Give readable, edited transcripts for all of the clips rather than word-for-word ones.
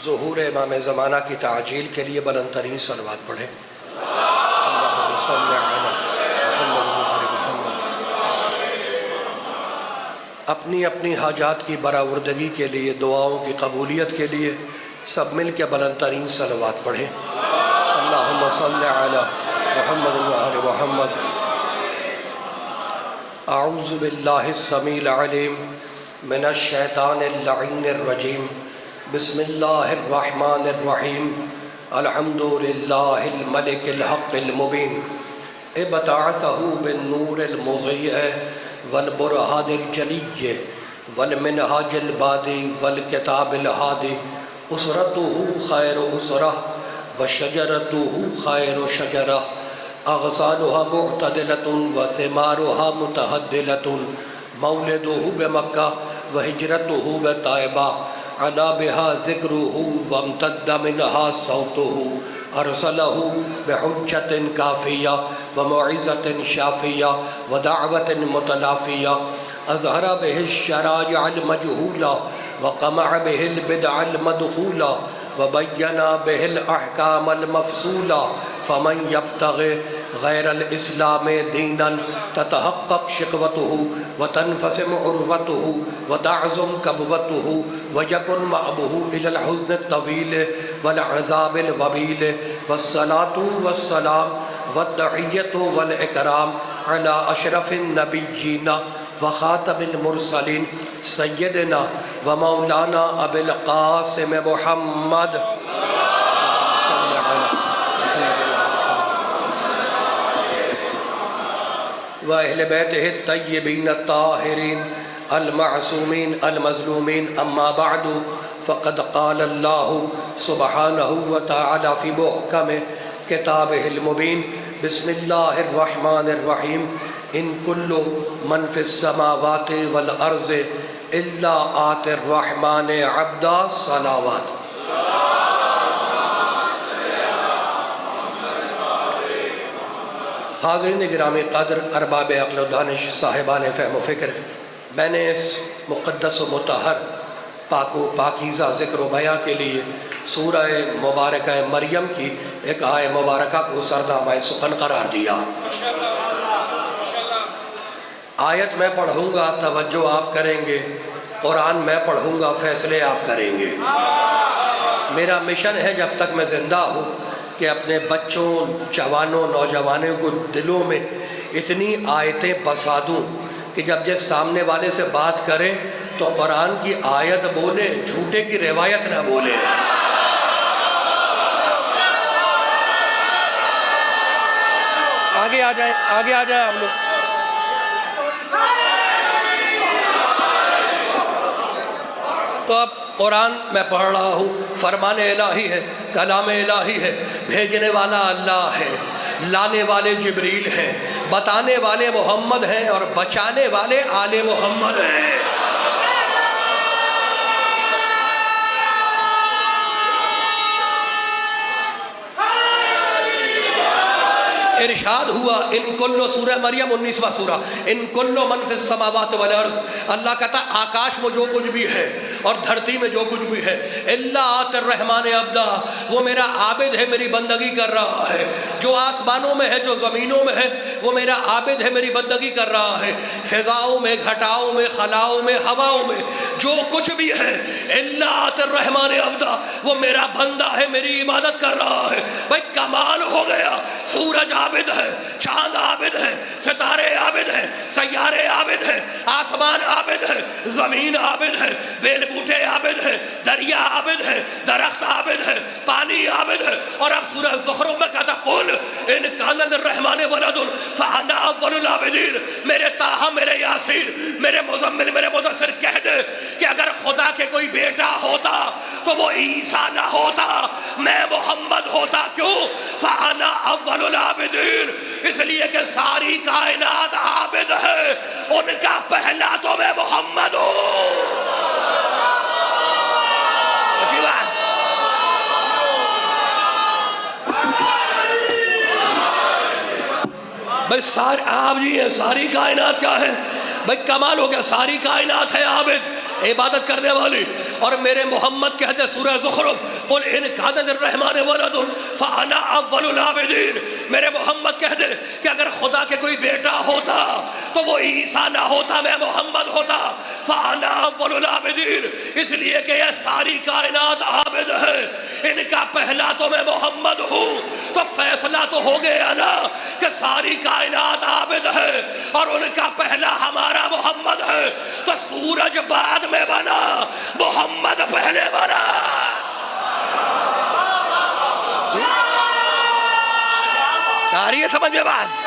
ظہور امام زمانہ کی تعجیل کے لیے بلند ترین صلوات پڑھیں۔ اللہم صل علی محمد و آل محمد۔ اپنی اپنی حاجات کی برآوردگی کے لیے، دعاؤں کی قبولیت کے لیے سب مل کے بلند ترین صلوات پڑھیں۔ اللہم صل علی محمد و آل محمد۔ اعوذ باللہ السمیع العلیم من الشیطان اللعین الرجیم، بسم اللہ الرحمن الرحیم، الحمد للہ الملک الحق المبین، ابتعثہ بالنور المضیء والبرہان الجلی والمنہاج البادی والکتاب الہادی، اسرتہ خیر اسرہ وشجرتہ خیر شجرہ، اغصانها معتدلة وثمارها متهدلة، مولده بمکہ وہجرته بطائبہ، علا بها ذکره وامتد منها صوته، ارسلہ بحجة کافیہ وموعظة شافیہ ودعوة متلافیہ، اظہر به الشرائع المجہولہ وقمع به البدع المدخولہ، وبین به الاحکام المفصولہ، فمن یبتغی غیر الاسلام دینا تتحقق شقوته وتنفسم عروته وتعظم کبوته ویکن معبه الى الحزن الطویل والعذاب الوبیل، والصلاة والسلام والتحیة والاکرام علی اشرف النبیین وخاتم المرسلین سیدنا ومولانا ابی القاسم محمد وأہل بیتہ الطیبین الطاہرین المعصومین المظلومین، اما بعد فقد قال اللہ سبحانہ وتعالی فی محکم کتابہ المبین، بسم اللہ الرحمن الرحیم، ان کل من فی السماوات والارض الا آت الرحمن عبدا، صلوات۔ حاضرین گرامی قدر، ارباب عقل و دانش، صاحبان فہم و فکر، میں نے اس مقدس و مطہر پاک و پاکیزہ ذکر و بیان کے لیے سورہ مبارکہ مریم کی ایک آیہ مبارکہ کو سردامہ سخن قرار دیا۔ آیت میں پڑھوں گا، توجہ آپ کریں گے، قرآن میں پڑھوں گا، فیصلے آپ کریں گے۔ میرا مشن ہے جب تک میں زندہ ہوں کہ اپنے بچوں، جوانوں، نوجوانوں کو دلوں میں اتنی آیتیں بسا دوں کہ جب یہ سامنے والے سے بات کریں تو قرآن کی آیت بولیں، جھوٹے کی روایت نہ بولیں۔ آگے آ جائیں ہم لوگ۔ تو اب قرآن میں پڑھ رہا ہوں، فرمان الہی ہے، کلام الہی ہے، بھیجنے والا اللہ ہے، لانے والے جبریل ہیں، بتانے والے محمد ہیں اور بچانے والے آل محمد ہیں۔ ارشاد ہوا ان کلو، سورہ مریم 19واں سورہ، ان کلو من فی السماوات والارض، اللہ کہتا آکاش میں جو کچھ بھی ہے اور دھرتی میں جو کچھ بھی ہے، الا آت الرحمن عبدا، وہ میرا عابد ہے، میری بندگی کر رہا ہے۔ جو آسمانوں میں ہے، جو زمینوں میں ہے، وہ میرا عابد ہے، میری بندگی کر رہا ہے۔ فضاؤں میں، گھٹاؤں میں، خلاؤں میں، ہواؤں میں جو کچھ بھی ہے، الا آت الرحمن عبدا، وہ میرا بندہ ہے، میری عبادت کر رہا ہے۔ بھائی کمال ہو گیا، سورج عابد ہے، چاند عابد ہے، ستارے عابد ہیں، سیارے عابد ہیں، آسمان عابد ہے، زمین عابد ہے، بیل بوٹے عابد ہے، دریا عابد ہے، درخت عابد ہے، پانی عابد ہے۔ اور اب سورہ زخرف میں کہتا قل ان کان للرحمن ولد فانا اول العابدین، میرے طٰہٰ، میرے یاسین، میرے مزمل، میرے مدثر کہہ دے کہ اگر خدا کے کوئی بیٹا ہوتا تو وہ عیسیٰ نہ ہوتا، میں محمد ہوتا۔ کیوں؟ فانا اول العابدین، اس لیے کہ ساری کائنات عابد ہے، ان کا پہلا تو میں محمد ہوں۔ بھائی آپ جی ہیں، ساری کائنات کیا ہے؟ بھائی کمال ہو گیا، ساری کائنات ہے عابد، عبادت کرنے والی۔ اور میرے محمد کہتے سورہ زخرف قل ان کان للرحمن ولد فانا اول العابدین، میرے محمد کہتے کہ اگر خدا کے کوئی بیٹا ہوتا تو وہ عیسیٰ نہ ہوتا، میں محمد ہوتا، فانا اول العابدین، اس لیے کہ یہ ساری کائنات عابد ہے، ان کا پہلا تو میں محمد ہوں، تو فیصلہ تو ہو گیا نا کہ ساری کائنات عابد ہے اور ان کا پہلا ہمارا محمد ہے، تو سورج بعد میں بنا، محمد پہلے بنا۔ آ رہی ہے سمجھ میں بات؟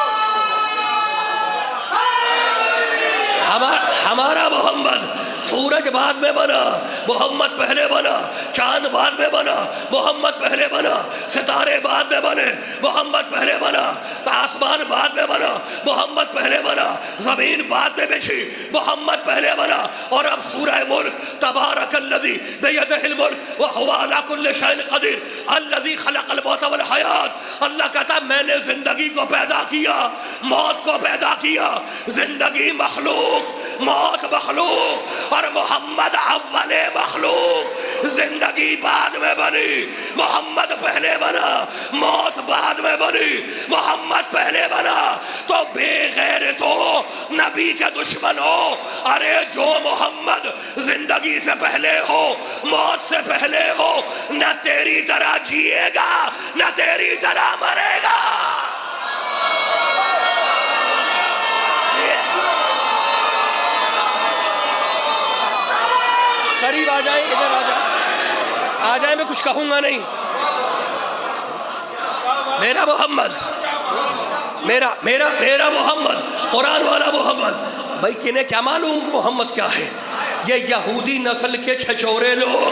ہمارا محمد سورج بعد میں بنا، محمد پہلے بنا، چاند بعد میں بنا، محمد پہلے بنا، ستارے بعد میں بنے، محمد پہلے بنا، آسمان بعد میں بنا، محمد پہلے بنا، زمین بعد میں بچھی، محمد پہلے بنا۔ اور اب سورہ ملک، تبارک الذی بیدہ الملک وہو علی کل شیء قدیر الذی خلق الموت والحیات، اللہ کہتا ہے میں نے زندگی کو پیدا کیا، موت کو پیدا کیا، زندگی مخلوق، موت مخلوق، اور محمد اول مخلوق، زندگی بعد میں بنی، محمد پہلے بنا، موت بعد میں بنی، محمد پہلے بنا۔ تو بے غیرتو نبی کے دشمن ہو، ارے جو محمد زندگی سے پہلے ہو، موت سے پہلے ہو، نہ تیری طرح جیے گا نہ تیری طرح مرے گا۔ قریب آ جائیں، ادھر آ جائیں، میں کچھ کہوں گا نہیں۔ میرا محمد، میرا محمد، قرآن والا محمد، بھائی کنہیں کیا معلوم محمد کیا ہے؟ یہ یہودی نسل کے چھچورے لوگ،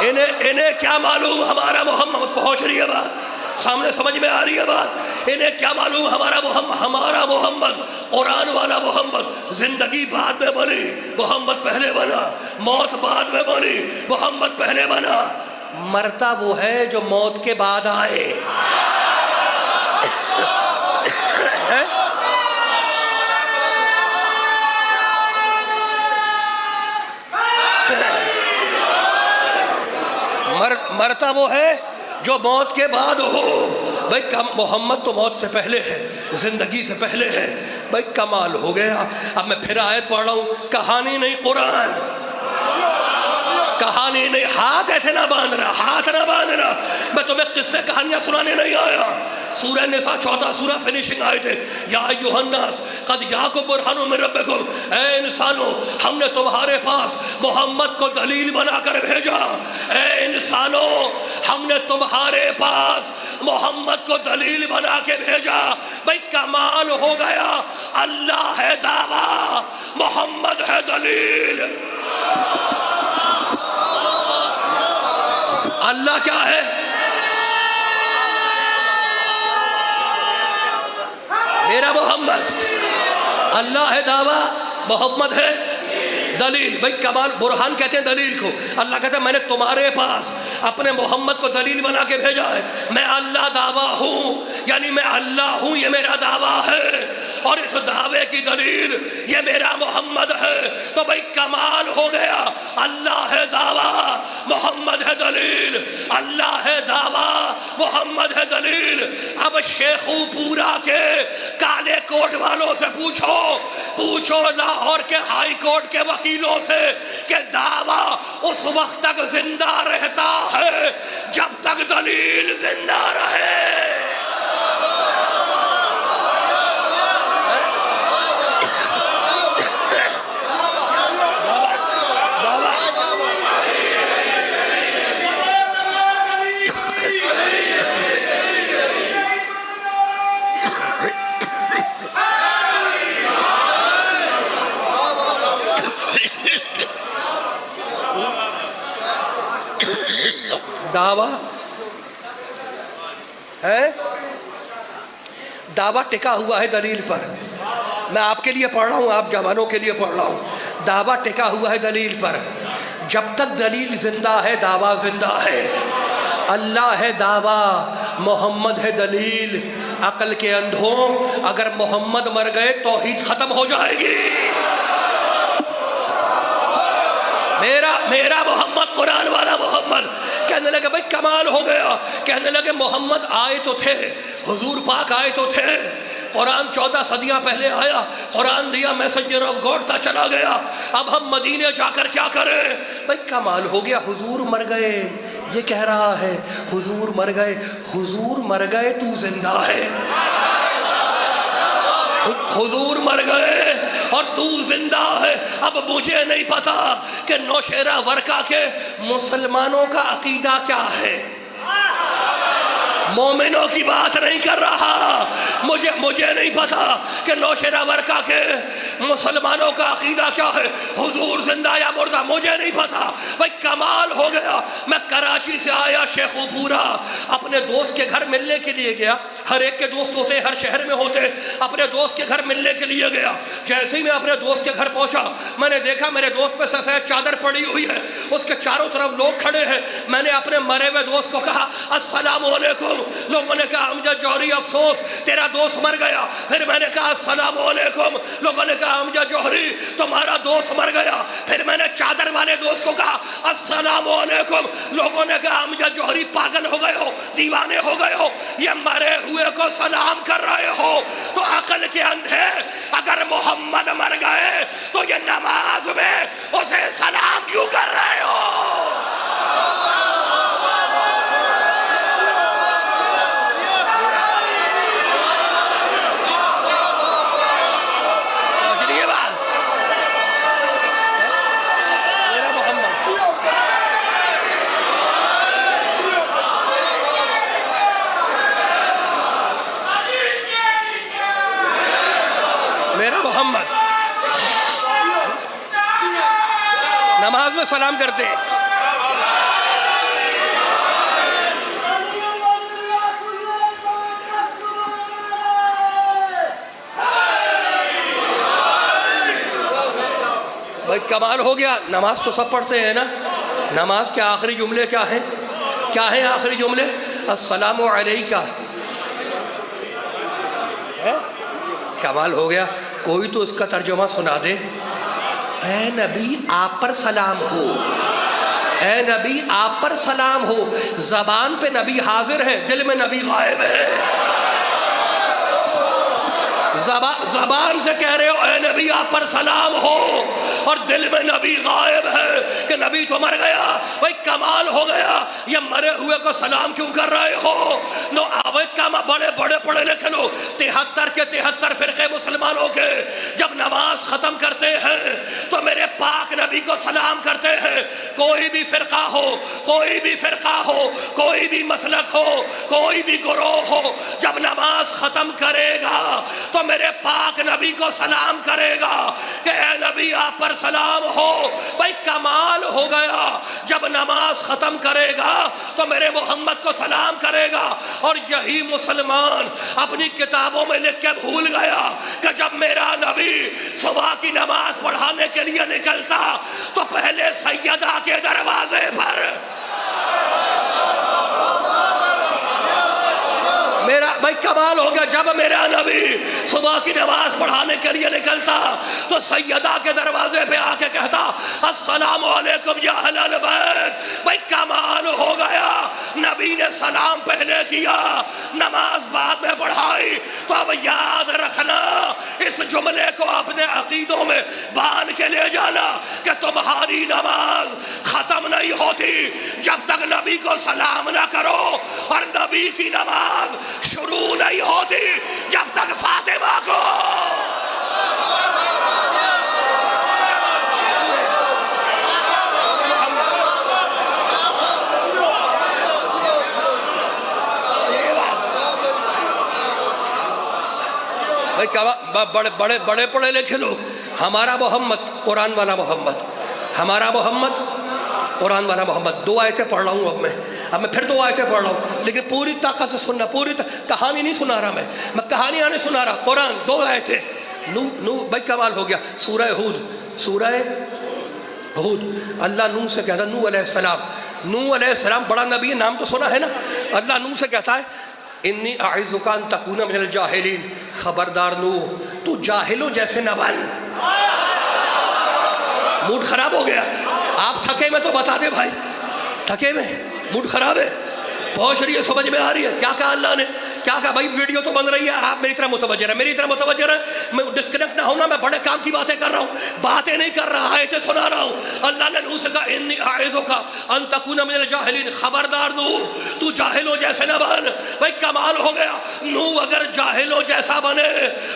انہیں کیا معلوم ہمارا محمد؟ پہنچ رہی ہے بات سامنے، سمجھ میں آ رہی ہے بات؟ انہیں کیا معلوم ہمارا محمد قرآن والا محمد زندگی بعد میں بنی، محمد پہلے بنا، موت بعد میں بنی، محمد پہلے بنا۔ مرتا وہ ہے جو موت کے بعد آئے۔ مرتا وہ ہے جو موت کے بعد ہو۔ بھائی محمد تو موت سے پہلے ہے، زندگی سے پہلے ہے، بھائی کمال ہو گیا۔ اب میں پھر آیت پڑھ رہا ہوں، کہانی نہیں قرآن، کہانی نہیں، ہاتھ ایسے نہ باندھ رہا، ہاتھ نہ باندھ رہا، میں تمہیں قصے کہانیاں سنانے نہیں آیا۔ سورہ نساء 4 سورہ فنیشنگ آئے تھے، یا ایھا الناس قد جاءکم برہان من ربکم، اے انسانوں ہم نے تمہارے پاس محمد کو دلیل بنا کر بھیجا، اے انسانوں ہم نے تمہارے پاس محمد کو دلیل بنا کے بھیجا۔ بھائی کمال ہو گیا، اللہ ہے دعویٰ، محمد ہے دلیل۔ اللہ کیا ہے؟ میرا محمد، اللہ ہے دعویٰ، محمد ہے دلیل۔ بھائی کمال، برہان کہتے ہیں دلیل کو، اللہ کہتا ہے میں نے تمہارے پاس اپنے محمد کو دلیل بنا کے بھیجا ہے، میں اللہ دعویٰ ہوں، یعنی میں اللہ ہوں، یہ میرا دعویٰ ہے، اور اس دعوے کی دلیل یہ میرا محمد ہے۔ تو بھائی کمال ہو گیا، اللہ ہے دعویٰ، محمد ہے دلیل، اللہ ہے دعویٰ، محمد ہے دلیل۔ اب شیخو پورا کے کالے کوٹ والوں سے پوچھو لاہور کے ہائی کورٹ کے وکیلوں سے کہ دعویٰ اس وقت تک زندہ رہتا ہے جب تک دلیل زندہ رہے۔ دعویٰ ہے، دعویٰ ٹکا ہوا ہے دلیل پر۔ میں آپ کے لیے پڑھ رہا ہوں، آپ جوانوں کے لیے پڑھ رہا ہوں۔ دعویٰ ٹکا ہوا ہے دلیل پر، جب تک دلیل زندہ ہے دعویٰ زندہ ہے۔ اللہ ہے دعویٰ، محمد ہے دلیل۔ عقل کے اندھوں، اگر محمد مر گئے توحید ختم ہو جائے گی۔ میرا محمد، قرآن والا محمد۔ کہنے لگے بھائی کمال ہو گیا، کہنے لگے محمد آئے تو تھے، حضور پاک آئے تو تھے، قرآن 14 صدیاں پہلے آیا، قرآن دیا، میسنجر آف گاڈ تھا، چلا گیا، اب ہم مدینے جا کر کیا کریں؟ بھائی کمال ہو گیا، حضور مر گئے، یہ کہہ رہا ہے حضور مر گئے، حضور مر گئے تو زندہ ہے، حضور مر گئے اور تو زندہ ہے۔ اب مجھے نہیں پتا کہ نوشیرہ ورکا کے مسلمانوں کا عقیدہ کیا ہے، مومنوں کی بات نہیں کر رہا، مجھے نہیں پتا کہ نوشیرہ ورکا کے مسلمانوں کا عقیدہ کیا ہے، حضور زندہ یا مردہ مجھے نہیں پتا۔ بھائی کمال ہو گیا، میں کراچی سے آیا شیخو پورا، اپنے دوست کے گھر ملنے کے لیے گیا، ہر ایک کے دوست ہوتے، ہر شہر میں ہوتے، اپنے دوست کے گھر ملنے کے لیے گیا۔ جیسے ہی میں اپنے دوست کے گھر پہنچا، میں نے دیکھا میرے دوست پہ سفید چادر پڑی ہوئی ہے، اس کے چاروں طرف لوگ کھڑے ہیں۔ میں نے اپنے مرے ہوئے دوست کو کہا السلام علیکم، لوگوں نے کہا امجد جوہری افسوس تیرا دوست مر گیا۔ پھر میں نے کہا السلام علیکم، لوگوں نے کہا امجد جوہری تمہارا دوست مر گیا۔ پھر میں نے چادر والے دوست کو کہا السلام علیکم، لوگوں نے کہا امجد جوہری پاگل ہو گئے ہو، دیوانے ہو گئے ہو، یہ مرے ہوئے کو سلام کر رہے ہو تو عقل کے اندھے، اگر محمد مر گئے تو یہ نماز میں اسے سلام کیوں کر رہے ہو؟ میرا محمد نماز میں سلام کرتے ہیں۔ بھائی کمال ہو گیا، نماز تو سب پڑھتے ہیں نا، نماز کے آخری جملے کیا ہیں؟ کیا ہیں آخری جملے؟ السلام علیکہ۔ کمال ہو گیا، کوئی تو اس کا ترجمہ سنا دے۔ اے نبی آپ پر سلام ہو، اے نبی آپ پر سلام ہو۔ زبان پہ نبی حاضر ہے، دل میں نبی غائب ہے۔ زبان سے کہہ رہے ہو اے نبی آپ پر سلام ہو، اور دل میں نبی غائب ہے کہ نبی تو مر گیا۔ بھائی کمال ہو گیا، یہ مرے ہوئے کو سلام کیوں کر رہے ہو؟ نو آوے کام بڑے بڑے پڑھے لکھے لو 73 کے 73 فرقے مسلمانوں کے جب نماز ختم کرتے ہیں تو میرے پاک نبی کو سلام کرتے ہیں۔ کوئی بھی فرقہ ہو، کوئی بھی فرقہ ہو، کوئی بھی مسلک ہو، کوئی بھی گروہ ہو، جب نماز ختم کرے گا تو میرے پاک نبی کو سلام کرے گا کہ اے نبی آپ پر سلام ہو۔ بھائی کمال ہو گیا، جب نماز ختم کرے گا تو میرے محمد کو سلام کرے گا۔ اور یہی مسلمان اپنی کتابوں میں لکھ کے بھول گیا کہ جب میرا نبی صبح کی نماز پڑھانے کے لیے نکلتا تو پہلے سیدہ کے دروازے پر بھائی کمال ہو گیا، جب میرا نبی صبح کی نماز پڑھانے کے لیے نکلتا تو سیدہ کے دروازے پہ آ کے کہتا السلام علیکم یا اہل البیت۔ بھائی کمال ہو گیا، نبی نے سلام پہلے کیا، نماز بعد میں پڑھائی۔ تو اب یاد رکھنا، اس جملے کو اپنے عقیدوں میں باندھ کے لے جانا کہ تمہاری نماز ختم نہیں ہوتی جب تک نبی کو سلام نہ کرو، اور نبی کی نماز شروع نہیں ہوتی جب تک فاطمہ کو بڑے پڑھے لکھے لوگ۔ ہمارا محمد قرآن والا محمد، ہمارا محمد قرآن والا محمد۔ 2 آیتیں پڑھ رہا ہوں اب میں پھر 2 آیتیں پڑھ رہا ہوں، لیکن پوری طاقت سے سننا، پوری کہانی نہیں سنا رہا، میں کہانیاں نہیں سنا رہا، قرآن 2 آیتیں۔ نو بھائی کمال ہو گیا، سورہ ہود، اللہ نوح سے کہتا، نوح علیہ السلام بڑا نبی ہے، نام تو سنا ہے نا۔ اللہ نوح سے کہتا ہے انی اعوذک ان تکون من الجاہلین، خبردار نوح تو جاہلوں جیسے نہ بن۔ موڈ خراب ہو گیا، آپ تھکے میں تو بتا دے بھائی، تھکے میں، موڈ خراب ہے، پہنچ رہی ہے، سمجھ میں آ رہی ہے کیا کہا اللہ نے، کیا کہا بھائی ویڈیو تو بن رہی ہے، آپ میری طرح متوجہ رہے، میری طرح متوجہ رہے، میں ڈسکنیکٹ نہ ہونا، میں بڑے کام کی باتیں کر رہا ہوں، باتیں نہیں کر رہا، آیتیں سنا رہا ہوں۔ اللہ نے نوح سے کہا انی اعظک ان تکون من الجاہلین، خبردار نوح تو جاہلوں جیسے نہ بن۔ بھائی کمال ہو گیا، نوح اگر جاہلوں جیسا بنے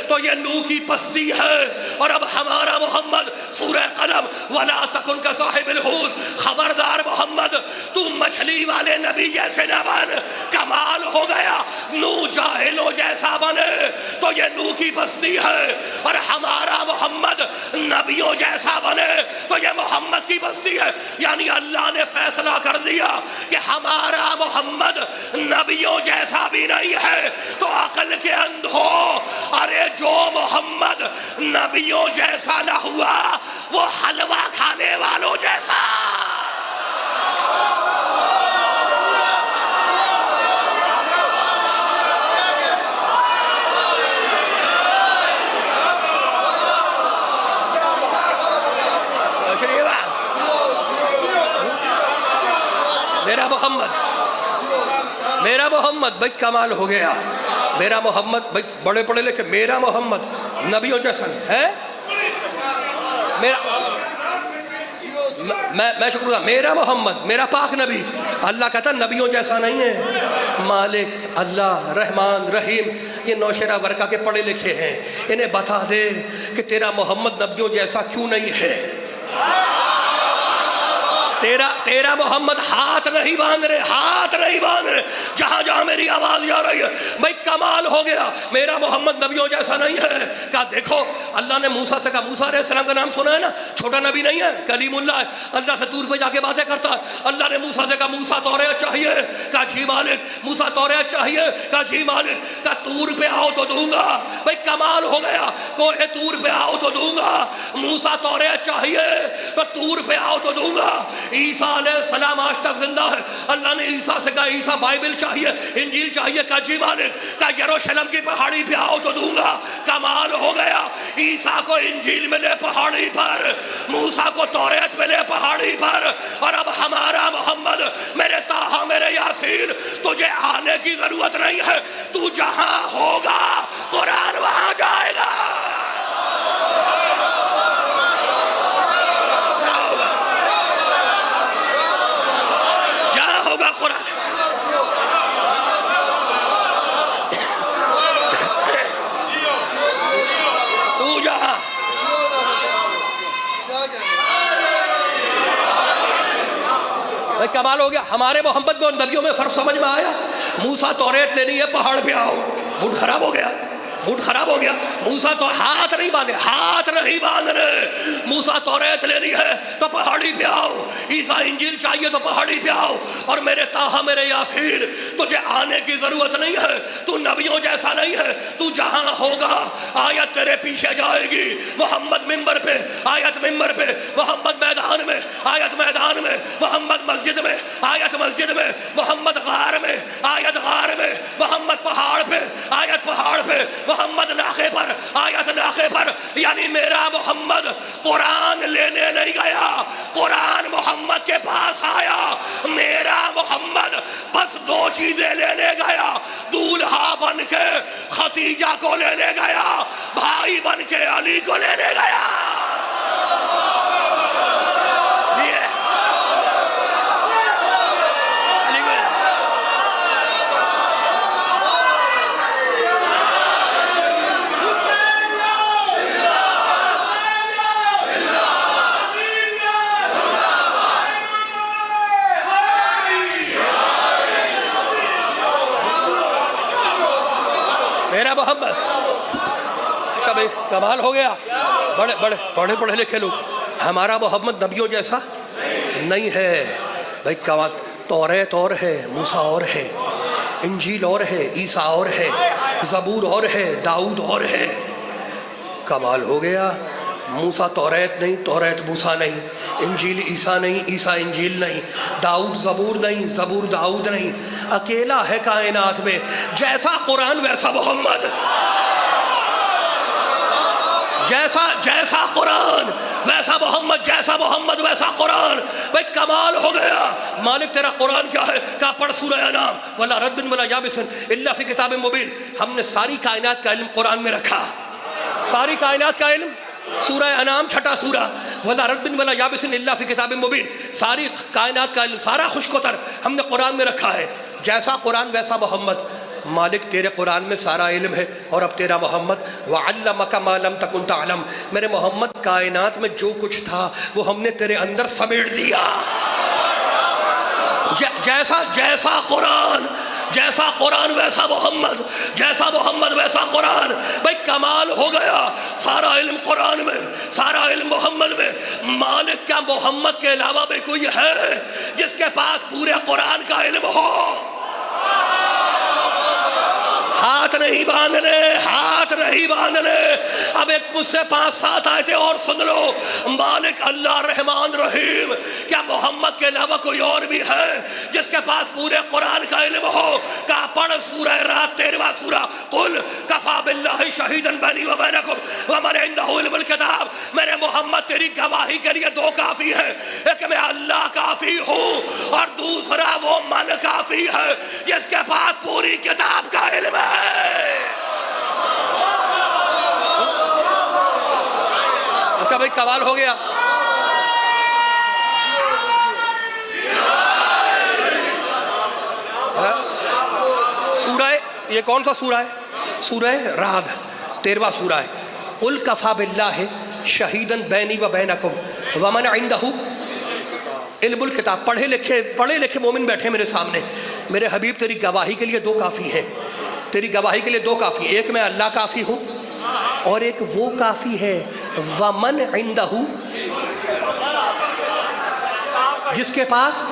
تو یہ نوح کی پستی ہے۔ اور اب ہمارا محمد سورہ قلم ولا تکن کصاحب الحوت، خبردار محمد تو مچھلی والے نبی جیسے نہ بن۔ کمال ہو گیا، نوح جاہلوں جیسا بنے تو یہ نوح کی بستی ہے، اور ہمارا محمد نبیوں جیسا بنے تو یہ محمد کی بستی ہے۔ یعنی اللہ نے فیصلہ کر دیا کہ ہمارا محمد نبیوں جیسا بھی نہیں ہے، تو عقل کے اندھو، ارے جو محمد نبیوں جیسا نہ ہوا وہ حلوہ کھانے والوں جیسا۔ میرا محمد بھائی کمال ہو گیا، میرا محمد بھائی بڑے پڑھے لکھے، میرا محمد نبیوں جیسا ہے، میں شکر گزار، میرا محمد میرا پاک نبی، اللہ کہتا نبیوں جیسا نہیں ہے۔ مالک اللہ رحمان رحیم، یہ نوشیرہ ورقہ کے پڑھے لکھے ہیں، انہیں بتا دے کہ تیرا محمد نبیوں جیسا کیوں نہیں ہے۔ تیرا محمد ہاتھ نہیں باندھ رہے، ہاتھ نہیں باندھ رہے، جہاں جہاں میری آواز جا رہی ہے بھائی کمال ہو گیا، میرا محمد نبیوں جیسا نہیں ہے۔ کہا دیکھو اللہ نے موسیٰ سے کہا، موسیٰ علیہ السلام کا نام سنا ہے نا، چھوٹا نبی نہیں ہے، کلیم اللہ ہے، اللہ سے طور پہ جا کے باتیں کرتا ہے۔ اللہ نے موسیٰ سے کہا موسیٰ توریت چاہیے، کہا جی مالک۔ موسیٰ توریت چاہیے، کہا جی مالک۔ کہا طور پہ آؤ تو دوں گا۔ بھائی کمال ہو گیا، کوہ طور پہ آؤ تو دوں گا۔ موسیٰ توریت چاہیے تو طور پہ آؤ تو دوں گا۔ عیسیٰ علیہ السلام آج تک زندہ ہے، اللہ نے عیسیٰ سے کہا عیسیٰ بائبل چاہیے، انجیل چاہیے، کہا جی مالک۔ کہا یروشلم کی پہاڑی پہ آؤ تو دوں گا۔ کمال ہو گیا، عیسیٰ کو انجیل ملے پہاڑی پر، موسیٰ کو توریت ملے پہاڑی پر، اور اب ہمارا محمد میرے طٰہٰ میرے یاسین، تجھے آنے کی ضرورت نہیں ہے، تو جہاں ہوگا قرآن وہاں جائے گا۔ کمال ہو گیا، ہمارے محمد میں اور نبیوں میں فرق سمجھ میں آیا۔ موسیٰ توریت لینی ہے پہاڑ پہ آؤ، موڈ خراب ہو گیا، موڈ خراب ہو گیا۔ موسیٰ تو ہاتھ نہیں باندھے، ہاتھ نہیں باندھنے۔ موسیٰ توریت لینی ہے تو پہاڑی پہ آؤ، عیسیٰ انجیل چاہیے تو پہاڑی پہ آؤ، اور میرے طٰہٰ میرے یاسین تجھے آنے کی ضرورت نہیں ہے، تو نبیوں جیسا نہیں ہے، تو جہاں ہوگا آیت تیرے پیچھے جائے گی۔ محمد ممبر پہ، آیت ممبر پہ، محمد میدان میں، آیت میدان میں، محمد مسجد میں، آیت مسجد میں، محمد غار میں، آیت غار میں، محمد پہاڑ پہ، آیت پہاڑ پہ، محمد ناقے پر، آیت ناقے پر۔ یعنی میرا محمد قرآن لینے نہیں گیا، قرآن محمد کے پاس آیا۔ میرا محمد بس دو چیزیں لینے گیا، دولہا بن کے خدیجہ کو لینے گیا، بھائی بن کے علی کو لینے گیا۔ میرا محمد، اچھا بھائی کمال ہو گیا، بڑے پڑھے لکھے لوگ، ہمارا محمد نبیوں جیسا نہیں ہے۔ بھائی کمال، توریت اور ہے، موسیٰ اور ہے، انجیل اور ہے، عیسیٰ اور ہے، زبور اور ہے، داؤد اور ہے۔ کمال ہو گیا، موسیٰ توریت نہیں، توریت موسیٰ نہیں، انجیل عیسیٰ نہیں، عیسیٰ انجیل نہیں، داؤد زبور نہیں، زبور داؤد نہیں، اکیلا ہے کائنات میں، جیسا قرآن ویسا محمد۔ جیسا قرآن ویسا محمد، جیسا محمد ویسا قرآن. بھائی کمال ہو گیا. مالک تیرا قرآن کیا ہے؟ کہا پڑھ سورہ انعام. وَلَا رَدٍ وَلَا يَابِسٍ إِلَّا فِي كِتَابٍ مُبِينٍ. ہم نے ساری کائنات کا علم قرآن میں رکھا. ساری کائنات کا علم سورہ انعام چھٹا سورہ. وَلَا رَدٍ وَلَا يَابِسٍ إِلَّا فِي كِتَابٍ مُبِينٍ. ساری کائنات کا علم سارا خشک و تر ہم نے قرآن میں رکھا ہے. جیسا قرآن ویسا محمد. مالک تیرے قرآن میں سارا علم ہے اور اب تیرا محمد وَعَلَّمَكَ مَا لَمْ تَكُنْ تَعْلَمْ. میرے محمد کائنات میں جو کچھ تھا وہ ہم نے تیرے اندر سمیٹ دیا. جیسا قرآن ویسا محمد، جیسا محمد ویسا قرآن. بھائی کمال ہو گیا. سارا علم قرآن میں، سارا علم محمد میں. مالک کیا محمد کے علاوہ بھی کوئی ہے جس کے پاس پورے قرآن کا علم ہو؟ ہاتھ نہیں باندھنے. اب ایک مجھ سے 5-7 آیتیں اور سن لو. مالک اللہ رحمان رحیم، کیا محمد کے علاوہ کوئی اور بھی ہے جس کے پاس پورے قرآن کا علم ہو؟ کہا پڑھ سورہ رات 13واں سورہ. قل کفا باللہ شہیدن بینی و بینکم ومن عندہ علم الکتاب. میرے محمد تیری گواہی کے لیے 2 کافی ہے. ایک میں اللہ کافی ہوں اور دوسرا وہ من کافی ہے جس کے پاس پوری کتاب کا علم ہے. اچھا بھائی کمال ہو گیا. سورہ یہ کون سا سورہ ہے؟ سورہ رعد 13واں سورہ ہے. قل کفا باللہ شہیدن بینی و بینکم ومن عندہ علم الکتاب. پڑھے لکھے مومن بیٹھے میرے سامنے. میرے حبیب تیری گواہی کے لیے 2 کافی ہیں. تیری گواہی کے لیے 2 کافی. ایک میں اللہ کافی ہوں اور ایک وہ کافی ہے ومن عندہ جس کے پاس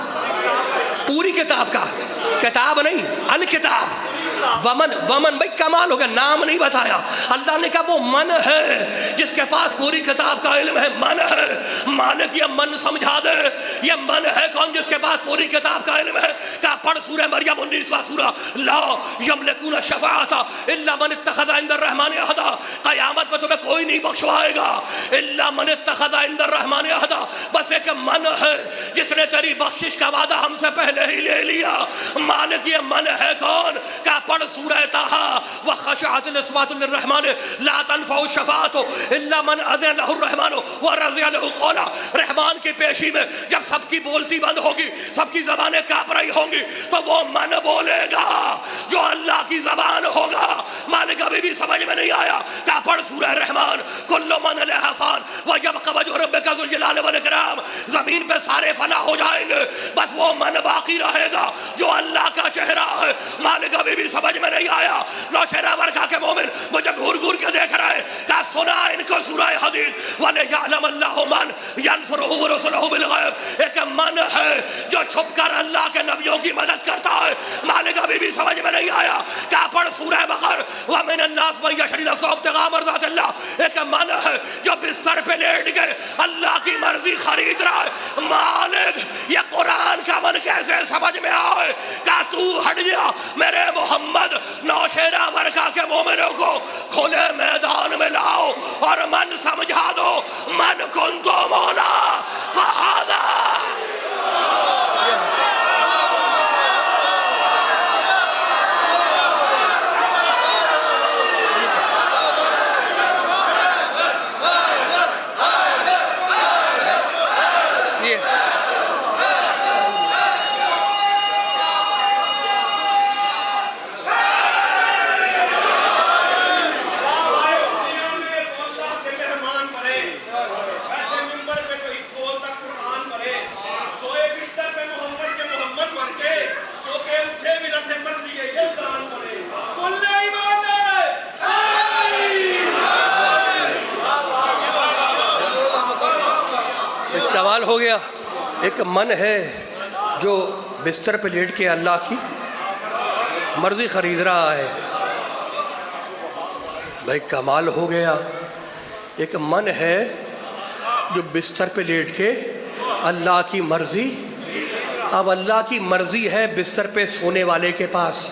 پوری کتاب نہیں الکتاب. ومن بھائی کمال ہوگا. نام نہیں بتایا. اللہ نے کہا وہ من ہے جس کے پاس پوری کتاب کا علم ہے. من ہے. مالک یہ من سمجھا دے. یہ من ہے کون جس کے پاس پوری کتاب کا علم ہے؟ کہا پڑھ سورہ مریم 19واں سورہ. لا یملکون الشفاعۃ الا من اتخذ عند الرحمن عہدا. قیامت میں تمہیں کوئی نہیں بخشوائے گا الا من اتخذ عند الرحمن عہدا. بس ایک من ہے جس نے تیری بخشش کا وعدہ ہم سے پہلے ہی لے لیا. مالک یہ من ہے کون؟ کہا پڑھ سورہ طٰہٰ وخشعت الاصوات للرحمن لا تنفع الشفاعة الا من اذن له الرحمن ورضي له قولا. رحمان کی پیشی میں جب سب کی بولتی بند ہوگی، سب کی زبانیں کانپ رہی ہوں گی، تو وہ من بولے گا جو اللہ کی زبان ہوگا. مالک ابھی بھی سمجھ میں نہیں آیا. کہا پڑھ سورہ رحمان کل من علیہا فان ویبقى وجہ ربک ذو الجلال والاکرام. زمین پہ سارے فنا ہو جائیں گے، بس وہ من باقی رہے گا جو اللہ کا چہرہ ہے. مالک ابھی بھی سمجھ میں نہیں آیا. نوشہرہ ورقہ کے مومن مجھے گھور گھور کے دیکھ رہے ہیں. کہا سنا ان کو سورہ حدید وَلِيَعْلَمَ اللَّهُ مَنْ يَنْصُرُهُ وَرُسُلَهُ بِالْغَيْبِ. ایک من ہے جو چھپ کر اللہ کے نبیوں کی مدد کرتا ہے. مالک ابھی بھی سمجھ میں نہیں آیا. کہا پڑھ سورہ بقر وَمِنَ النَّاسِ مَن يَشْرِي نَفْسَهُ ابْتِغَاءَ مَرْضَاتِ اللَّهِ. ایک من ہے جو بستر پہ لیٹ گئے اللہ کی مرضی خرید رہا ہے. مالک یہ قرآن کا من کیسے سمجھ میں آئے؟ کہا تو ہٹ جا میرے محمد. نوشہرہ ورقہ کے مومنوں کو کھلے میدان میں لاؤ اور من سمجھا دو. من کنتو مولا فہذا. کمال ہو گیا. ایک من ہے جو بستر پہ لیٹ کے اللہ کی مرضی خرید رہا ہے. بھائی کمال ہو گیا. ایک من ہے جو بستر پہ لیٹ کے اللہ کی مرضی. اب اللہ کی مرضی ہے بستر پہ سونے والے کے پاس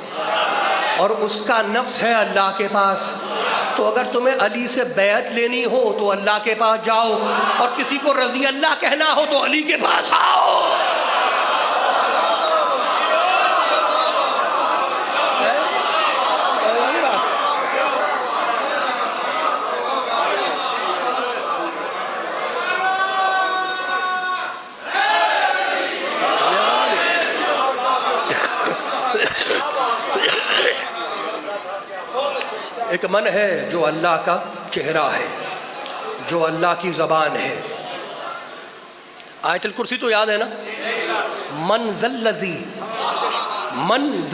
اور اس کا نفس ہے اللہ کے پاس. تو اگر تمہیں علی سے بیعت لینی ہو تو اللہ کے پاس جاؤ، اور کسی کو رضی اللہ کہنا ہو تو علی کے پاس آؤ۔ ایک من ہے جو اللہ کا چہرہ ہے، جو اللہ کی زبان ہے۔ آیت الکرسی تو یاد ہے نا؟ من ذا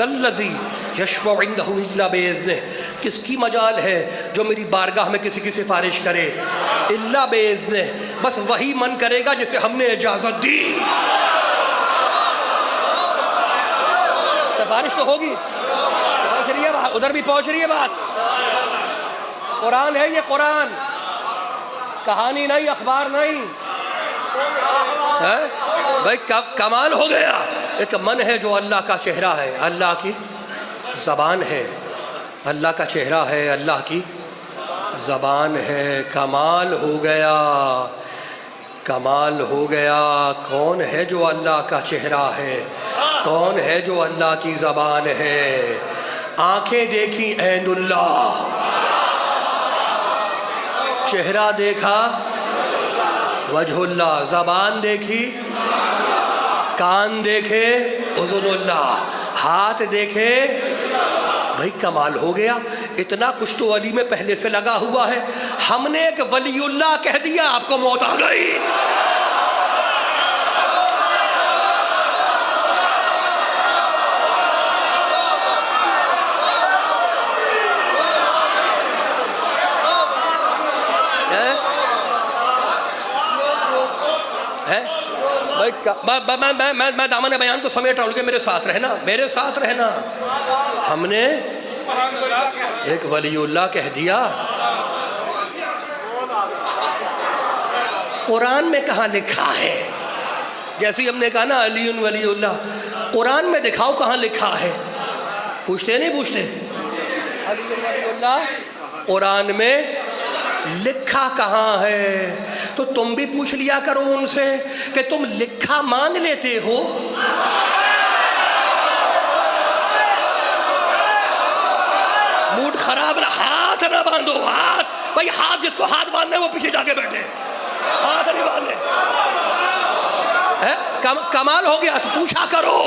الذی یشفع عندہ الا باذنہ، کس کی مجال ہے جو میری بارگاہ میں کسی کی سفارش کرے؟ الا باذنہ، بس وہی من کرے گا جسے ہم نے اجازت دی۔ سفارش تو ہوگی، پہنچ رہی ہے بات، ادھر بھی پہنچ رہی ہے بات۔ قرآن ہے یہ، قرآن، کہانی نہیں، اخبار نہیں۔ بھائی کمال ہو گیا۔ ایک من ہے جو اللہ کا چہرہ ہے، اللہ کی زبان ہے، اللہ کا چہرہ ہے، اللہ کی زبان ہے۔ کمال ہو گیا، کمال ہو گیا۔ کون ہے جو اللہ کا چہرہ ہے؟ کون ہے جو اللہ کی زبان ہے؟ آنکھیں دیکھی عین اللہ، چہرہ دیکھا وجہ اللہ، زبان دیکھی، کان دیکھے اذن اللہ، ہاتھ دیکھے۔ بھائی کمال ہو گیا۔ اتنا کچھ تو علی میں پہلے سے لگا ہوا ہے۔ ہم نے ایک ولی اللہ کہہ دیا، آپ کو موت آ گئی۔ میں دامن بیان کو سمیٹ رہا ہوں کہ میرے ساتھ رہنا، میرے ساتھ رہنا۔ ہم نے ایک ولی اللہ کہہ دیا۔ قرآن میں کہاں لکھا ہے؟ جیسے ہم نے کہا نا علی ولی اللہ، قرآن میں دکھاؤ کہاں لکھا ہے۔ پوچھتے نہیں پوچھتے؟ علی ولی اللہ قرآن میں لکھا کہاں ہے؟ تو تم بھی پوچھ لیا کرو ان سے کہ تم لکھا مان لیتے ہو؟ موڈ خراب نہ، ہاتھ نہ باندھو، ہاتھ بھائی، ہاتھ جس کو ہاتھ باندھنے وہ پیچھے جا کے بیٹھے، ہاتھ نہیں باندھنے۔ کمال ہو گیا تو پوچھا کرو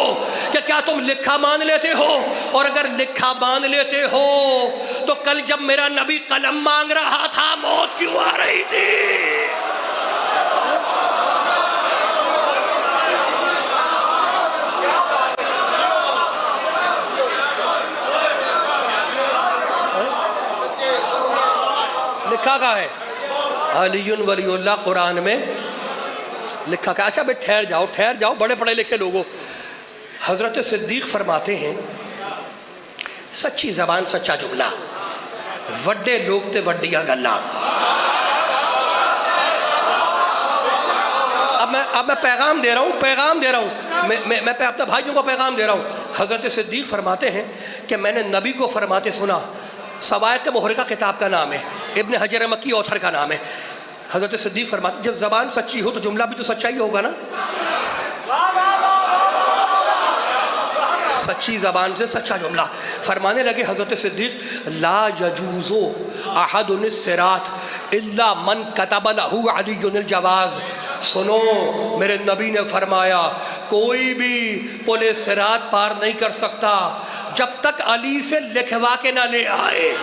کہ کیا تم لکھا مان لیتے ہو؟ اور اگر لکھا مان لیتے ہو تو کل جب میرا نبی قلم مانگ رہا تھا موت کیوں آ رہی تھی؟ لکھا کہا ہے علی ولی اللہ، قرآن میں لکھا کہا۔ اچھا بھائی ٹھہر جاؤ، ٹھہر جاؤ، بڑے پڑھے لکھے لوگوں۔ حضرت صدیق فرماتے ہیں سچی زبان سچا جملہ، وڈے لوگ تے وڈیاں گلاں۔ اب میں پیغام دے رہا ہوں، میں اپنے بھائیوں کو پیغام دے رہا ہوں۔ حضرت صدیق فرماتے ہیں کہ میں نے نبی کو فرماتے سنا، سوائق محرقہ کتاب کا نام ہے، ابن حجر مکی اوتھر کا نام ہے۔ حضرت صدیق فرماتے جب زبان سچی ہو تو جملہ بھی تو سچا ہی ہوگا نا۔ سچی زبان سے سچا جملہ۔ فرمانے لگے حضرت صدیق لا یجوز احد الصراط الا من کتب له علی الجواز۔ سنو، میرے نبی نے فرمایا کوئی بھی پل صراط پار نہیں کر سکتا جب تک علی سے لکھوا کے نہ لے آئے۔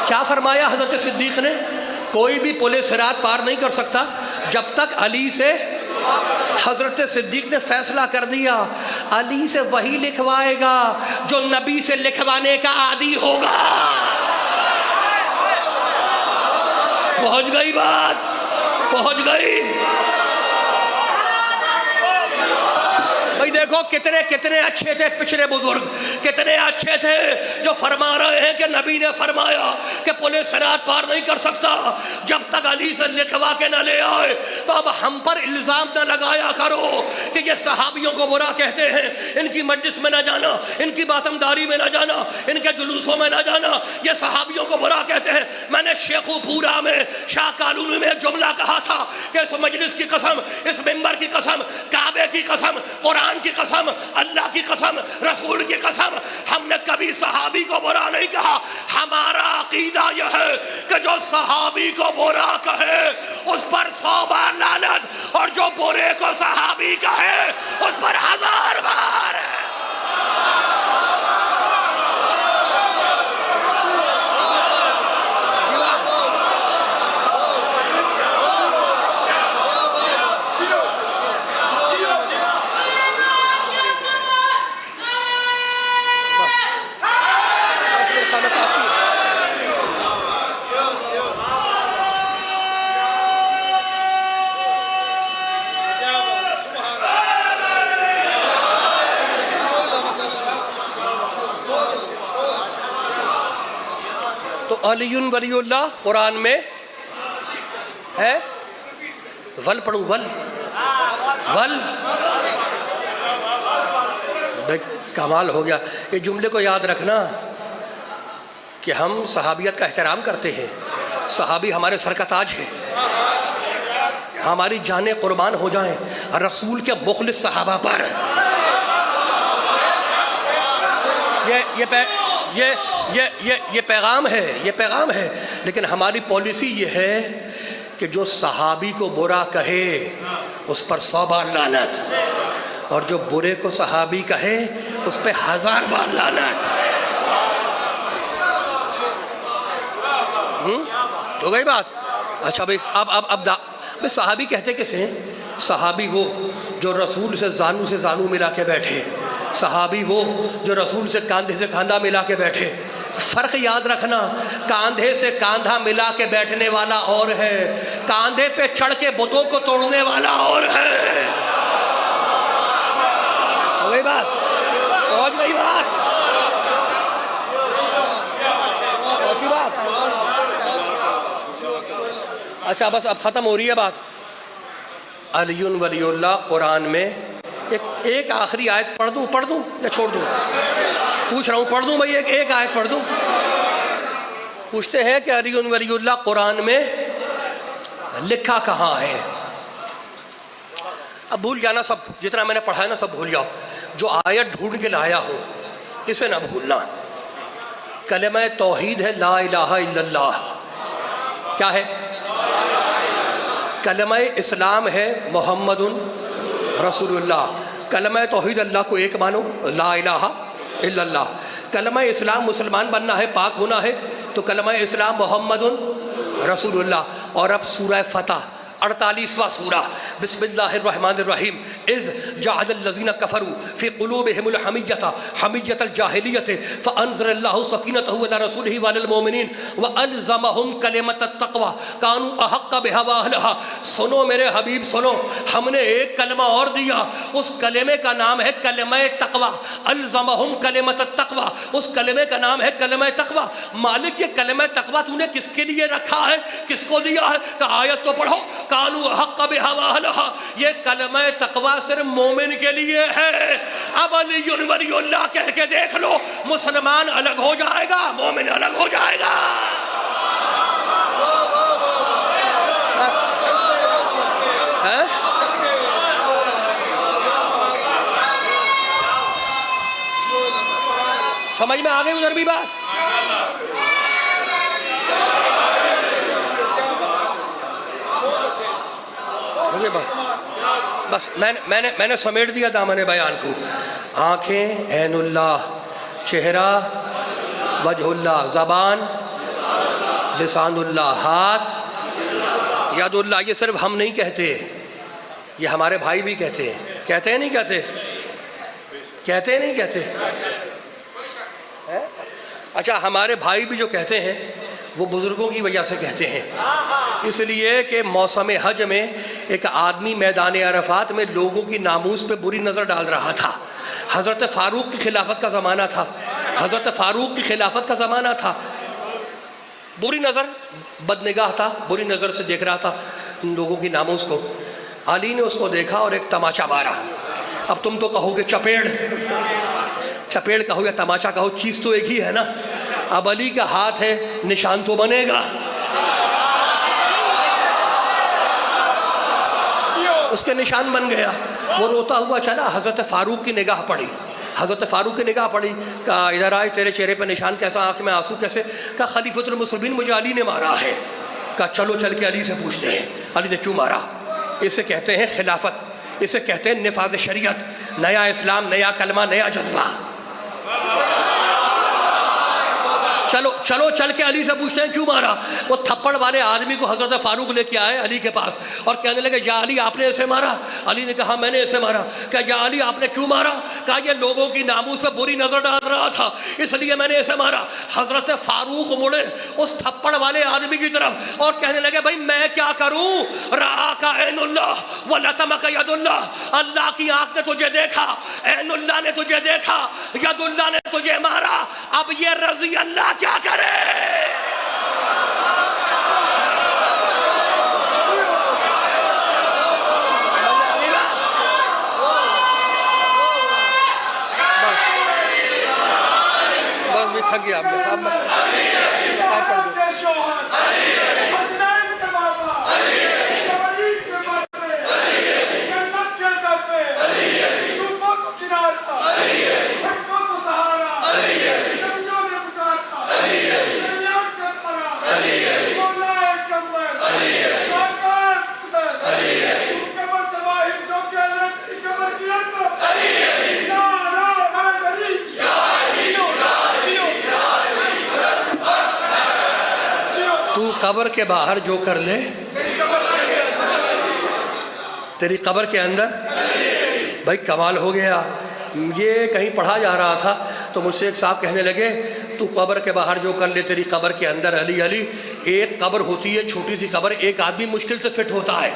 کیا فرمایا حضرت صدیق نے؟ کوئی بھی پل صراط پار نہیں کر سکتا جب تک علی سے۔ حضرت صدیق نے فیصلہ کر دیا علی سے وہی لکھوائے گا جو نبی سے لکھوانے کا عادی ہوگا۔ پہنچ گئی بات، پہنچ گئی۔ بھائی دیکھو کتنے اچھے تھے پچھلے بزرگ، کتنے اچھے تھے جو فرما رہے ہیں کہ نبی نے فرمایا کہ پولیس صراط پار نہیں کر سکتا جب تک علی سے لکھوا کے نہ لے آئے۔ تو اب ہم پر الزام نہ لگایا کرو کہ یہ صحابیوں کو برا کہتے ہیں، ان کی مجلس میں نہ جانا، ان کی باتمداری میں نہ جانا، ان کے جلوسوں میں نہ جانا، یہ صحابیوں کو برا کہتے ہیں۔ میں نے شیخو پورا میں شاہ کالونی میں ایک جملہ کہا تھا کہ اس مجلس کی قسم، اس منبر کی قسم، کعبے کی قسم، قرآن کی قسم، اللہ کی قسم، رسول کی قسم، ہم نے کبھی صحابی کو برا نہیں کہا۔ ہمارا عقیدہ یہ ہے کہ جو صحابی کو برا کہے اس پر 100 بار لعنت، اور جو برے کو صحابی کہے اس پر 1000 بار۔ تو علی ولی اللہ قرآن میں ہے، ول پڑھوں، ول بے کمال ہو گیا۔ یہ جملے کو یاد رکھنا کہ ہم صحابیت کا احترام کرتے ہیں، صحابی ہمارے سر کا تاج ہے، ہماری جانیں قربان ہو جائیں رسول کے مخلص صحابہ پر۔ یہ پیغام ہے، لیکن ہماری پالیسی یہ ہے کہ جو صحابی کو برا کہے اس پر 100 بار لعنت، اور جو برے کو صحابی کہے اس پہ 1000 بار لعنت۔ ہو گئی بات؟ اچھا بھائی اب صحابی کہتے کسے ہیں؟ صحابی وہ جو رسول سے زانو ملا کے بیٹھے، صحابی وہ جو رسول سے کاندھے سے کاندھا ملا کے بیٹھے۔ فرق یاد رکھنا، کاندھے سے کاندھا ملا کے بیٹھنے والا اور ہے، کاندھے پہ چڑھ کے بتوں کو توڑنے والا اور ہے۔ ہو گئی بات؟ پہنچ گئی بات؟ پہنچی بات؟ اچھا بس اب ختم ہو رہی ہے بات۔ علی ولی اللہ قرآن میں ایک آخری آیت پڑھ دوں یا چھوڑ دوں؟ پوچھ رہا ہوں، پڑھ دوں بھائی، ایک آیت پڑھ دوں؟ پوچھتے ہیں کہ علی ولی اللہ قرآن میں لکھا کہاں ہے؟ اب بھول جانا، سب جتنا میں نے پڑھا ہے نا سب بھول جاؤ، جو آیت ڈھونڈ کے لایا ہو اسے نہ بھولنا۔ کلمہ توحید ہے لا الہ الا اللہ، کیا ہے؟ کلمہ اسلام ہے محمد رسول اللہ۔ کلمہ توحید اللہ کو ایک مانو، لا الہ الا اللہ۔ کلمہ اسلام مسلمان بننا ہے، پاک ہونا ہے، تو کلمہ اسلام محمد رسول اللہ۔ اور اب سورہ فتح 48واں سورہ، بسم اللہ الرحمن الرحیم۔ اذ جعل الذین کفروا فی قلوبہم الحمیۃ حمیۃ الجاہلیۃ فانزل اللہ سکینتہ علی رسولہ وعلی المؤمنین والزمہم کلمۃ التقوی کانوا احق بہا واہلہا۔ سنو میرے حبیب سنو، ہم نے ایک کلمہ اور دیا، اس کلمے کا نام ہے کلمہ تقوی۔ الزمہم کلمۃ التقوی، اس کلمے کا نام ہے کلمہ تقوی۔ مالک یہ کلمہ تقوی تو نے کس کے لیے رکھا ہے، کس کو دیا ہے؟ کہ آیت تو پڑھو، کانوا احق بہا واہلہا۔ یہ کلمہ تقوی صرف مومن کے لیے ہے۔ اب علی ولی اللہ کہہ کے دیکھ لو، مسلمان الگ ہو جائے گا، مومن الگ ہو جائے گا۔ سمجھ میں آگئی ادھر بھی بات؟ بس میں نے سمیٹ دیا دامن بیان کو۔ آنکھیں عین اللہ، چہرہ وجہ اللہ، زبان لسان اللہ، ہاتھ ید اللہ۔ یہ صرف ہم نہیں کہتے، یہ ہمارے بھائی بھی کہتے ہیں۔ کہتے ہیں نہیں کہتے؟ کہتے ہیں نہیں کہتے؟ اچھا ہمارے بھائی بھی جو کہتے ہیں وہ بزرگوں کی وجہ سے کہتے ہیں، اس لیے کہ موسم حج میں ایک آدمی میدان عرفات میں لوگوں کی ناموس پہ بری نظر ڈال رہا تھا۔ حضرت فاروق کی خلافت کا زمانہ تھا، حضرت فاروق کی خلافت کا زمانہ تھا، بری نظر، بد نگاہ تھا، بری نظر سے دیکھ رہا تھا لوگوں کی ناموس کو۔ علی نے اس کو دیکھا اور ایک تماچا مارا۔ اب تم تو کہو گے چپیڑ، چپیڑ کہو یا تماچا کہو، چیز تو ایک ہی ہے نا۔ اب علی کا ہاتھ ہے، نشان تو بنے گا۔ اس کے نشان بن گیا، وہ روتا ہوا چلا۔ حضرت فاروق کی نگاہ پڑی، حضرت فاروق کی نگاہ پڑی، کہا ادھر آئے، تیرے چہرے پہ نشان کیسا، آنکھ میں آنسو کیسے؟ کہا خلیفۃ المسلمین مجھے علی نے مارا ہے۔ کہا چلو چل کے علی سے پوچھتے ہیں علی نے کیوں مارا۔ اسے کہتے ہیں خلافت، اسے کہتے ہیں نفاذ شریعت، نیا اسلام، نیا کلمہ، نیا جذبہ۔ چلو چل کے علی سے پوچھتے ہیں کیوں مارا۔ وہ تھپڑ والے آدمی کو حضرت فاروق لے کے آئے علی کے پاس اور کہنے لگے یا علی آپ نے اسے مارا؟ علی نے کہا میں نے اسے مارا۔ کہا یا علی آپ نے کیوں مارا؟ کہا یہ لوگوں کی ناموس پہ بری نظر ڈال رہا تھا اس لیے میں نے اسے مارا۔ حضرت فاروق مڑے اس تھپڑ والے آدمی کی طرف اور کہنے لگے بھائی میں کیا کروں، رآک عین اللہ ولطمک ید اللہ، اللہ کی آنکھ نے تجھے دیکھا، عین اللہ نے تجھے دیکھا، ید اللہ نے تجھے مارا، اب یہ رضی اللہ کیا کرے؟ بس بھی تھک گیا تو قبر کے باہر جو کر لے، تیری قبر کے اندر، بھائی کمال ہو گیا۔ یہ کہیں پڑھا جا رہا تھا تو مجھ سے ایک صاحب کہنے لگے تو قبر کے باہر جو کر لے تیری قبر کے اندر۔ علی علی ایک قبر ہوتی ہے چھوٹی سی قبر، ایک آدمی مشکل سے فٹ ہوتا ہے،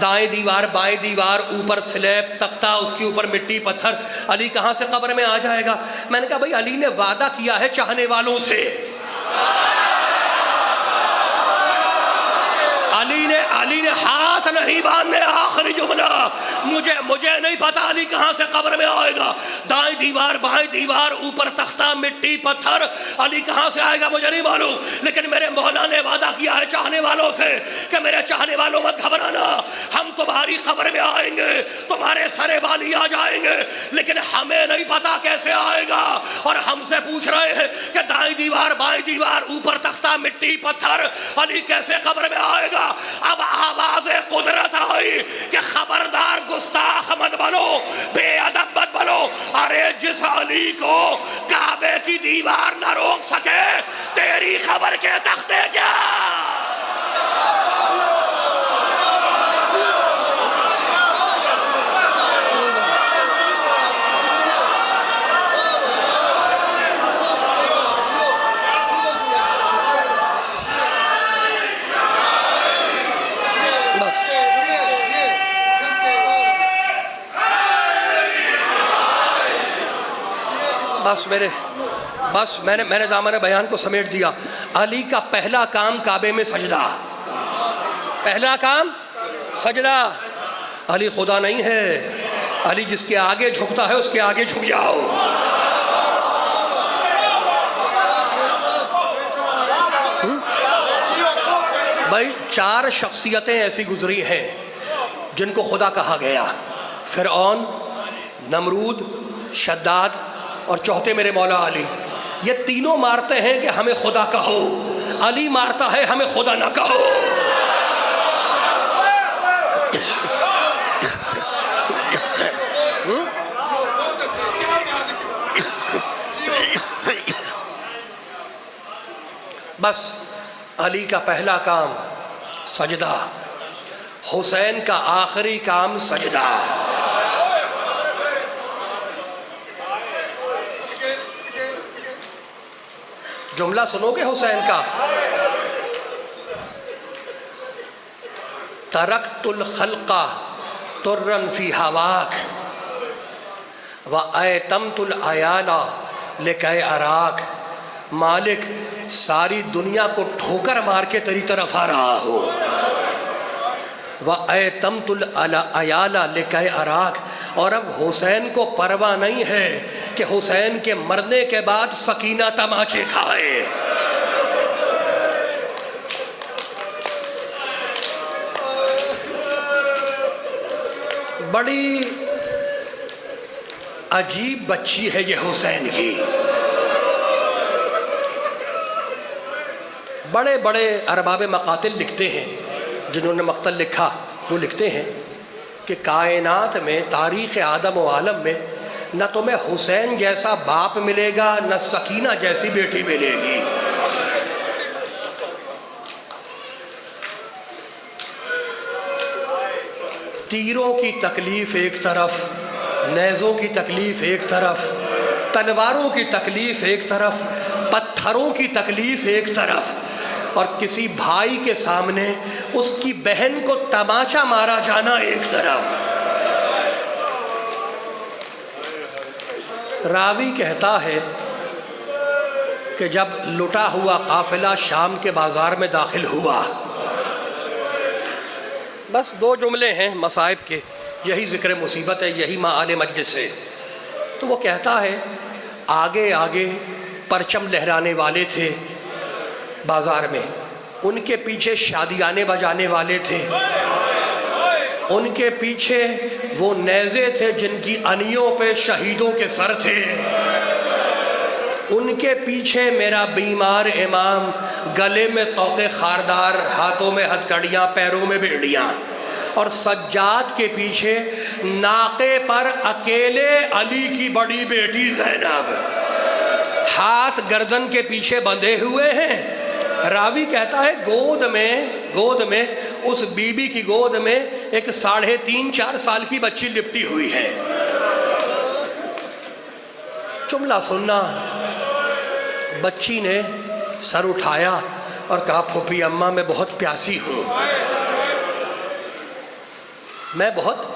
دائیں دیوار بائیں دیوار، اوپر سلیب تختہ، اس کے اوپر مٹی پتھر، علی کہاں سے قبر میں آ جائے گا؟ میں نے کہا بھائی علی نے وعدہ کیا ہے چاہنے والوں سے، علی نے ہاتھ نہیں باندھے۔ آخری جملہ مجھے نہیں پتا علی کہاں سے قبر میں آئے گا، دائیں دیوار بائیں دیوار، اوپر تختہ مٹی پتھر، علی کہاں سے آئے گا مجھے نہیں معلوم، لیکن میرے مولا نے وعدہ کیا ہے چاہنے والوں سے کہ میرے چاہنے والوں مت گھبرانا، ہم تمہاری قبر میں آئیں گے، تمہارے سرے والی آ جائیں گے، لیکن ہمیں نہیں پتا کیسے آئے گا۔ اور ہم سے پوچھ رہے ہیں کہ دائیں دیوار بائیں دیوار، اوپر تختہ مٹی پتھر، علی کیسے قبر میں آئے گا؟ اب آواز قدرت آئی کہ خبردار گستاخ مت بنو، بے ادب مت بنو۔ ارے جس علی کو کعبے کی دیوار نہ روک سکے، تیری خبر کے تختے کیا؟ بس میں نے دامن بیان کو سمیٹ دیا۔ علی کا پہلا کام کعبے میں سجدہ، پہلا کام سجدہ۔ علی خدا نہیں ہے، علی جس کے آگے جھکتا ہے اس کے آگے جھک جاؤ۔ بھائی 4 شخصیتیں ایسی گزری ہیں جن کو خدا کہا گیا، فرعون، نمرود، شداد اور چوتھے میرے مولا علی۔ یہ تینوں مارتے ہیں کہ ہمیں خدا کہو، علی مارتا ہے ہمیں خدا نہ کہو۔ بس علی کا پہلا کام سجدہ، حسین کا آخری کام سجدہ۔ جملہ سنو گے حسین کا، ترکت الخلق ترا فی ہواک وایتمت العیال لکی اراک۔ مالک ساری دنیا کو ٹھوکر مار کے تیری طرف آ رہا ہو، وایتمت العیال لکی اراک، اور اب حسین کو پرواہ نہیں ہے کہ حسین کے مرنے کے بعد سکینہ تماچے کھائے۔ بڑی عجیب بچی ہے یہ حسین کی۔ بڑے بڑے ارباب مقاتل لکھتے ہیں، جنہوں نے مقتل لکھا وہ لکھتے ہیں کہ کائنات میں، تاریخ آدم و عالم میں، نہ تمہیں حسین جیسا باپ ملے گا، نہ سکینہ جیسی بیٹی ملے گی۔ تیروں کی تکلیف ایک طرف، نیزوں کی تکلیف ایک طرف، تلواروں کی تکلیف ایک طرف، پتھروں کی تکلیف ایک طرف، اور کسی بھائی کے سامنے اس کی بہن کو تماچا مارا جانا ایک طرف۔ راوی کہتا ہے کہ جب لٹا ہوا قافلہ شام کے بازار میں داخل ہوا، بس 2 جملے ہیں مصائب کے، یہی ذکر مصیبت ہے، یہی معال مجلس ہے۔ تو وہ کہتا ہے آگے آگے پرچم لہرانے والے تھے بازار میں، ان کے پیچھے شادیانے بجانے والے تھے، ان کے پیچھے وہ نیزے تھے جن کی انیوں پہ شہیدوں کے سر تھے، ان کے پیچھے میرا بیمار امام، گلے میں طوق خاردار، ہاتھوں میں ہتھکڑیاں، پیروں میں بیڑیاں، اور سجاد کے پیچھے ناقے پر اکیلے علی کی بڑی بیٹی زینب، ہاتھ گردن کے پیچھے بندھے ہوئے ہیں۔ راوی کہتا ہے گود میں اس بی بی کی گود میں ایک 3.5-4 سال کی بچی لپٹی ہوئی ہے۔ جملہ سننا، بچی نے سر اٹھایا اور کہا پھوپھی اماں میں بہت پیاسی ہوں، میں بہت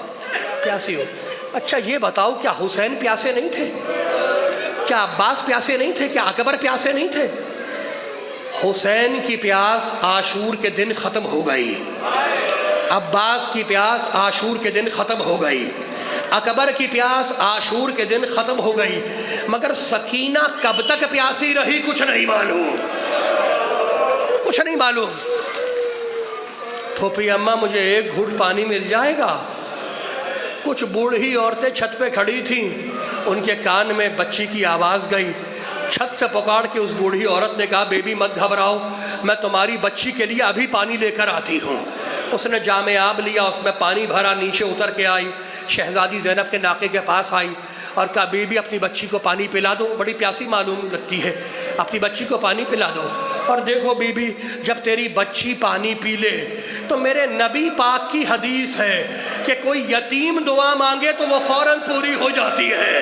پیاسی ہوں۔ اچھا یہ بتاؤ کیا حسین پیاسے نہیں تھے؟ کیا عباس پیاسے نہیں تھے؟ کیا اکبر پیاسے نہیں تھے؟ حسین کی پیاس عاشور کے دن ختم ہو گئی، عباس کی پیاس عاشور کے دن ختم ہو گئی، اکبر کی پیاس عاشور کے دن ختم ہو گئی، مگر سکینہ کب تک پیاسی رہی کچھ نہیں معلوم، کچھ نہیں معلوم۔ پھوپھی اماں مجھے ایک گھوٹ پانی مل جائے گا؟ کچھ بوڑھی عورتیں چھت پہ کھڑی تھیں، ان کے کان میں بچی کی آواز گئی، چھت سے پکار کے اس بوڑھی عورت نے کہا بیبی مت گھبراؤ، میں تمہاری بچی کے لیے ابھی پانی لے کر آتی ہوں۔ اس نے جام آب لیا، اس میں پانی بھرا، نیچے اتر کے آئی، شہزادی زینب کے ناقے کے پاس آئی اور کہا بیبی اپنی بچی کو پانی پلا دو، بڑی پیاسی معلوم لگتی ہے، اپنی بچی کو پانی پلا دو۔ اور دیکھو بی بی جب تیری بچی پانی پی لے تو میرے نبی پاک کی حدیث ہے کہ کوئی یتیم دعا مانگے تو وہ فوراً پوری ہو جاتی ہے۔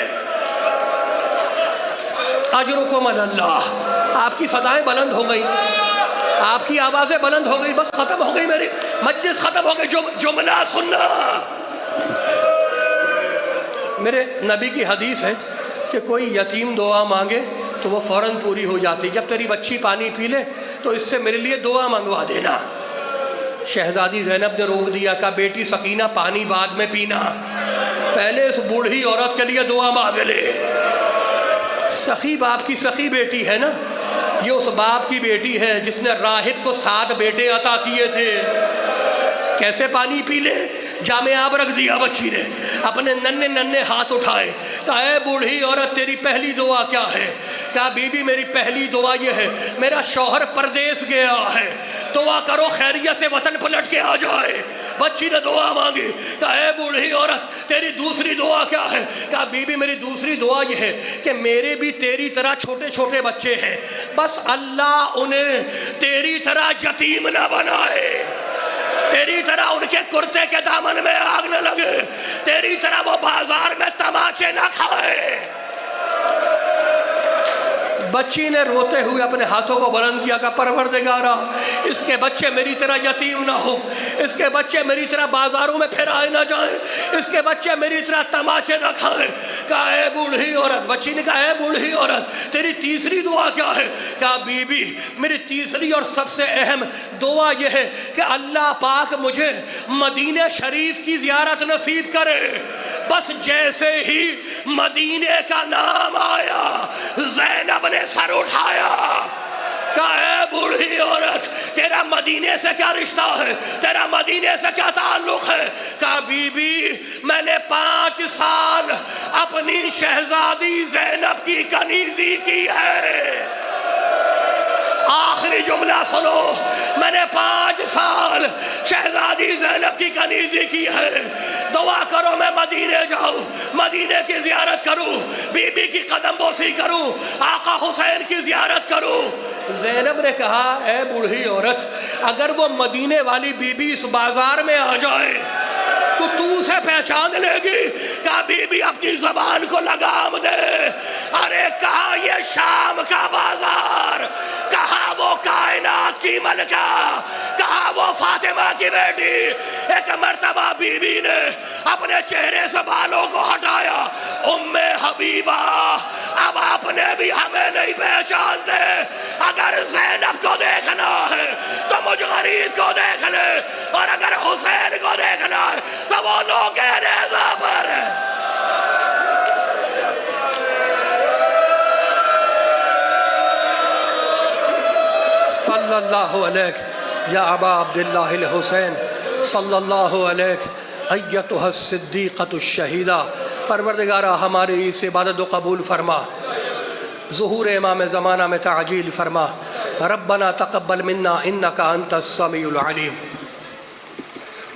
اجرکم علی اللہ۔ آپ کی صدائیں بلند ہو گئی، آپ کی آوازیں بلند ہو گئی، بس ختم ہو گئی، میری مجلس ختم ہو گئی۔ جملہ سننا، میرے نبی کی حدیث ہے کہ کوئی یتیم دعا مانگے تو وہ فوراً پوری ہو جاتی، جب تیری بچی پانی پی لے تو اس سے میرے لیے دعا منگوا دینا۔ شہزادی زینب نے روک دیا، کہا بیٹی سکینہ پانی بعد میں پینا، پہلے اس بوڑھی عورت کے لیے دعا مانگ لے۔ سخی باپ کی سخی بیٹی ہے نا، یہ اس باپ کی بیٹی ہے جس نے راہب کو 7 بیٹے عطا کیے تھے، کیسے پانی پی لے؟ جام آب رکھ دیا بچی نے، اپنے ننھے ہاتھ اٹھائے، کہا اے بوڑھی عورت تیری پہلی دعا کیا ہے؟ کہا بی بی میری پہلی دعا یہ ہے، میرا شوہر پردیس گیا ہے، دعا کرو خیریت سے وطن پلٹ کے آ جائے۔ بچی نے دعا مانگی، کہا اے بوڑھی عورت تیری دوسری دعا کیا ہے؟ کہا بی بی میری دوسری دعا یہ ہے کہ میرے بھی تیری طرح چھوٹے چھوٹے بچے ہیں، بس اللہ انہیں تیری طرح یتیم نہ بنائے، تیری طرح ان کے کرتے کے دامن میں آگ نہ لگے، تیری طرح وہ بازار میں تماچے نہ کھائے۔ بچی نے روتے ہوئے اپنے ہاتھوں کو بلند کیا کہ پروردگارا اس کے بچے میری طرح یتیم نہ ہو، اس کے بچے میری طرح بازاروں میں پھرائے نہ جائیں، اس کے بچے میری طرح تماچے نہ کھائیں۔ کہا اے بوڑھی عورت، بچی نے کہا اے بوڑھی عورت تیری تیسری دعا کیا ہے؟ کہا بی بی میری تیسری اور سب سے اہم دعا یہ ہے کہ اللہ پاک مجھے مدینہ شریف کی زیارت نصیب کرے۔ بس جیسے ہی مدینے کا نام آیا زینب نے سر اٹھایا، کہا اے بوڑھی عورت تیرا مدینے سے کیا رشتہ ہے، تیرا مدینے سے کیا تعلق ہے؟ کہا بی بی میں نے 5 سال اپنی شہزادی زینب کی کنیزی کی ہے۔ آخری جملہ سنو، میں نے 5 سال شہزادی زینب کی کنیزی کی ہے۔ دعا کرو میں مدینے جاؤں، مدینے کی زیارت کروں، بی بی کی قدم بوسی کروں، آقا حسین کی زیارت کروں۔ زینب نے کہا اے بوڑھی عورت اگر وہ مدینے والی بی بی اس بازار میں آ جائے تو اسے پہچان لے گی؟ کہا بی بی اپنی زبان کو لگام دے۔ ارے کہاں یہ شام کا بازار، کہاں وہ کائنات کی ملکہ، کہاں وہ فاطمہ کی بیٹی۔ ایک مرتبہ بی بی نے اپنے چہرے سے بالوں کو ہٹایا، ام حبیبہ اب آپ نے بھی ہمیں نہیں پہچانتے، اگر زینب کو دیکھنا ہے تو مجھ غریب کو دیکھ لے، اور اگر حسین کو دیکھنا ہے تو وہ نوکے نیزہ پر ہے۔ صلی اللہ علیہ یا ابا عبداللہ الحسین، صلی اللہ علیہ ایتھا الصدیقۃ الشہیدہ۔ پروردگارہ ہماری اس عبادت کو قبول فرما، ظہور امام زمانہ میں تعجیل فرما۔ ربنا تقبل منا انک انت السمیع العلیم۔